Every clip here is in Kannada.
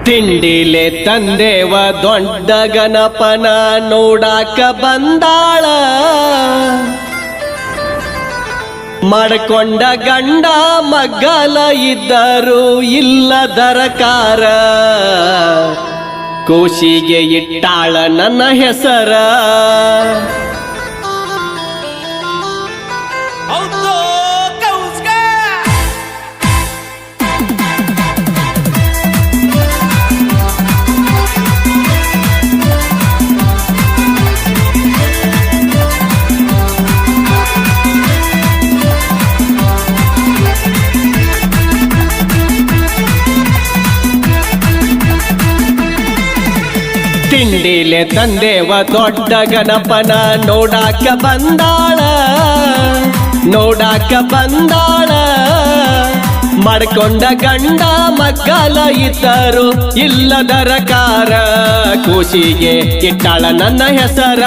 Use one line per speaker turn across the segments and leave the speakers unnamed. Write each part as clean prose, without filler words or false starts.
ತಿಂಡಿಲೆ ತಂದೇವ ದೊಡ್ಡ ಗಣಪನ ನೋಡಾಕ ಬಂದಾಳ ಮಾಡ್ಕೊಂಡ ಗಂಡ ಮಗ್ಗಲ ಇದ್ದರು ಇಲ್ಲ ದರಕಾರ ಕೂಸಿಗೆ ಇಟ್ಟಾಳ ನನ್ನ ಹೆಸರ ತಿಂಡಿಲೆ ತಂದೇವ ದೊಡ್ಡ ಗಣಪನ ನೋಡಾಕ ಬಂದಾಳ ಮಾಡ್ಕೊಂಡ ಗಂಡ ಮಗ್ಗಲ ಇದ್ದರು ಇಲ್ಲ ದರಕಾರ ಕೂಸಿಗೆ ಇಟ್ಟಾಳ ನನ್ನ ಹೆಸರ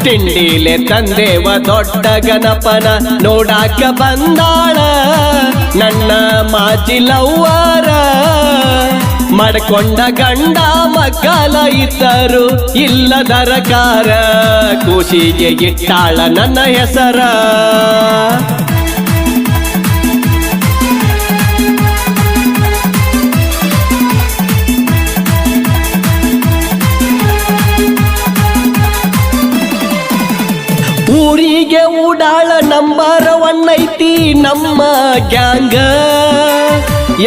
ತಿಂಡಿಲೆ ತಂದೇವ ದೊಡ್ಡ ಗಣಪನ ನೋಡಾಕ ಬಂದಾಳ ನನ್ನ ಮಾಜಿಲವ್ವರ ಮಾಡ್ಕೊಂಡ ಗಂಡ ಮಗ್ಗಲ ಇದ್ದರು ಇಲ್ಲ ದರಕಾರ ಕೂಸಿಗೆ ಇಟ್ಟಾಳ ನನ್ನ ಹೆಸರ ಊರಿಗೆ ಊಡಾಳ ನಂಬರ್ 1 ಐತಿ ನಮ್ಮ ಗ್ಯಾಂಗ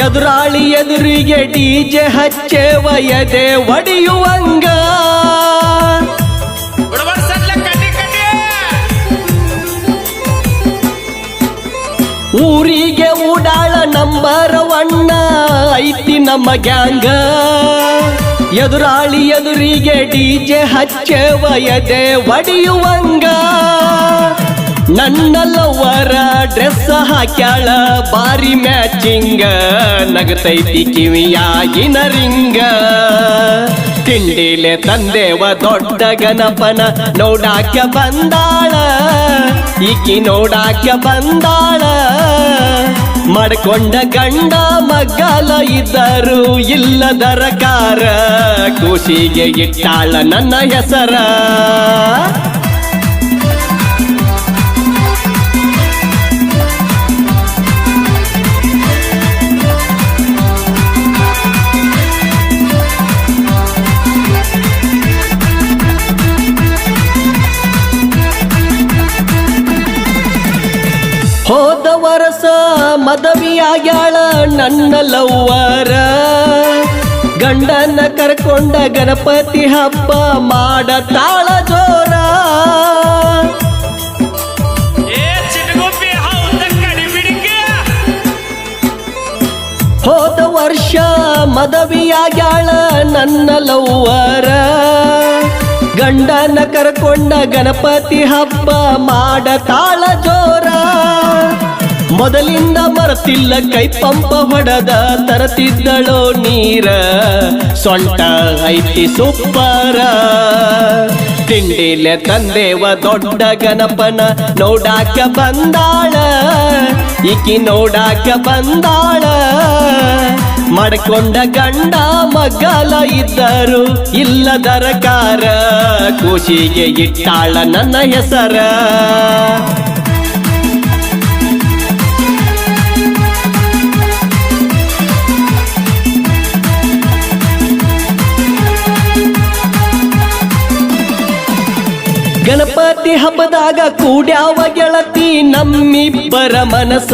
ಎದುರಾಳಿ ಎದುರಿಗೆ ಡಿಜೆ ಹಚ್ಚೇವ ಎದೆ ಒಡೆಯುವಂಗ ಊರಿಗೆ ಊಡಾಳ ನಂಬರ್ 1 ಐತಿ ನಮ್ಮ ಗ್ಯಾಂಗ ಎದುರಾಳಿ ಎದುರಿಗೆ ಡಿಜೆ ಹಚ್ಚೇವ ಎದೆ ಒಡೆಯುವಂಗ ನನ್ನ ಲವ್ವರ ಡ್ರೆಸ್ ಹಾಕ್ಯಾಳ ಬಾರಿ ಮ್ಯಾಚಿಂಗ ನಗತೈತಿ ಕಿವಿಯಾಗಿನ ರಿಂಗ ತಿಂಡಿಲೆ ತಂದೇವ ದೊಡ್ಡ ಗಣಪನ ನೋಡಾಕ ಬಂದಾಳ ಈಕಿ ನೋಡಾಕ ಬಂದಾಳ ಮಾಡ್ಕೊಂಡ ಗಂಡ ಮಗ್ಗಲ ಇದ್ದರು ಇಲ್ಲ ದರಕಾರ ಕೂಸಿಗೆ ಇಟ್ಟಾಳ ನನ್ನ ಹೆಸರ ಹೋದ ವರಸ ಮದವಿಯಾಗ್ಯಾಳ ನನ್ನ ಲವ್ವರ ಗಂಡನ ಕರ್ಕೊಂಡ ಗಣಪತಿ ಹಬ್ಬ ಮಾಡತಾಳ ಜೋರ ಹೋದ ವರ್ಷ ಮದವಿಯಾಗ್ಯಾಳ ನನ್ನ ಲವ್ವರ ಗಂಡನ ಕರ್ಕೊಂಡ ಗಣಪತಿ ಹಬ್ಬ ಮಾಡತಾಳ ಜೋರ ಮೊದಲಿಂದ ಮರತಿಲ್ಲ ಕೈ ಪಂಪ ಹೊಡೆದ ತರತಿದ್ದಳೋ ನೀರ ಸೊಂಟ ಐತಿ ಸುಪ್ಪರ ತಿಂಡಿಲೆ ತಂದೇವ ದೊಡ್ಡ ಗಣಪನ ನೋಡಾಕ ಬಂದಾಳ ಈಕಿ ನೋಡಾಕ ಬಂದಾಳ ಮಾಡ್ಕೊಂಡ ಗಂಡ ಮಗ್ಗಲ ಇದ್ದರು ಇಲ್ಲ ದರಕಾರ ಕೂಸಿಗೆ ಇಟ್ಟಾಳ ನನ್ನ ಹೆಸರ ಗಣಪತಿ ಹಬ್ಬದಾಗ ಕೂಡ್ಯಾವ ಗೆಳತಿ ನಮ್ಮಿಬ್ಬರ ಮನಸ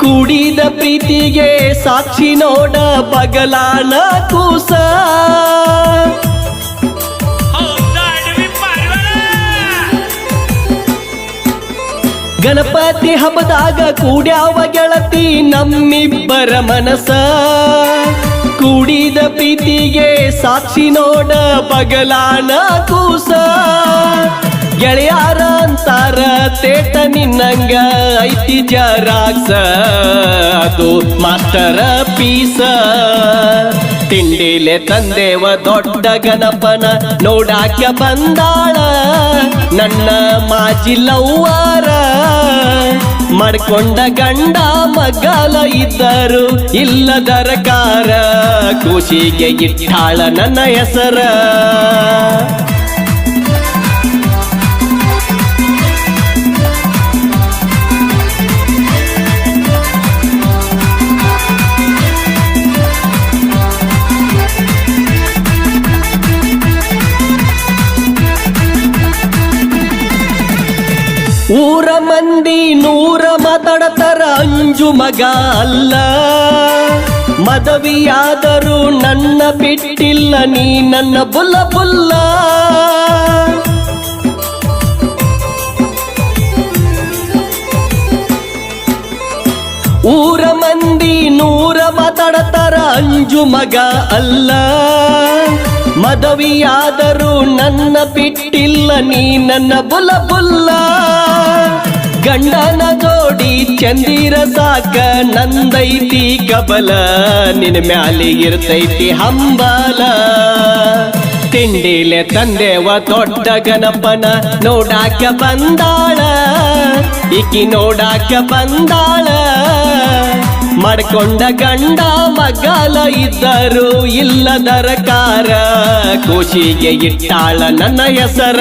ಕೂಡಿದ ಪ್ರೀತಿಗೆ ಸಾಕ್ಷಿ ನೋಡ ಬಗಲಾನ ಕೂಸ ಗಣಪತಿ ಹಬ್ಬದಾಗ ಕೂಡ್ಯಾವ ಗೆಳತಿ ನಮ್ಮಿಬ್ಬರ ಮನಸ ಕೂಡಿದ ಪ್ರೀತಿಗೆ ಸಾಕ್ಷಿ ನೋಡ ಬಗಲಾನ ಕೂಸ ಗೆಳೆಯಾರ ಅಂತಾರ ತೇಟ ನಿನ್ನಂಗ ಐತಿ ಜರಾಕ್ಸ ಅದು ಮಾಸ್ಟರ ಪೀಸ ತಿಂಡಿಲೆ ತಂದೇವ ದೊಡ್ಡ ಗಣಪನ ನೋಡಾಕ ಬಂದಾಳ ನನ್ನ ಮಾಜಿಲವ್ವರ ಮಾಡ್ಕೊಂಡ ಗಂಡ ಮಗಲ ಇದ್ದರು ಇಲ್ಲ ದರಕಾರ ಖುಷಿಗೆ ಇಟ್ಟಾಳ ನನ್ನ ಹೆಸರ ಊರ ಮಂದಿ ನೂರ ಮಾತಾಡತಾರ ಅಂಜು ಮಗ ಅಲ್ಲ ಮದವಿಯಾದರೂ ನನ್ನ ಬಿಟ್ಟಿಲ್ಲ ನೀ ನನ್ನ ಬುಲ್ಲ ಬುಲ್ಲ ಊರ ಮಂದಿ ನೂರ ಮಾತಾಡತಾರ ಅಂಜು ಮಗ ಅಲ್ಲ ಮದವಿಯಾದರೂ ನನ್ನ ಬಿಟ್ಟಿಲ್ಲ ನೀ ನನ್ನ ಬುಲ್ಲ ಬುಲ್ಲ ಗಂಡನ ಜೋಡಿ ಚಂದಿರ ಸಾಕ ನಂದೈತಿ ಕಬಲ ನಿನ್ನ ಮ್ಯಾಲಿ ಇರ್ತೈತಿ ಹಂಬಲ ತಿಂಡಿಲೆ ತಂದೆವ ದೊಡ್ಡ ಗಣಪನ ನೋಡಾಕ ಬಂದಾಳ ಈಕಿ ನೋಡಾಕ ಬಂದಾಳ ಮಾಡ್ಕೊಂಡ ಗಂಡ ಮಗಲ ಇದ್ದರು ಇಲ್ಲ ದರಕಾರ ಖುಷಿಗೆ ಇಟ್ಟಾಳ ನನ್ನ ಹೆಸರ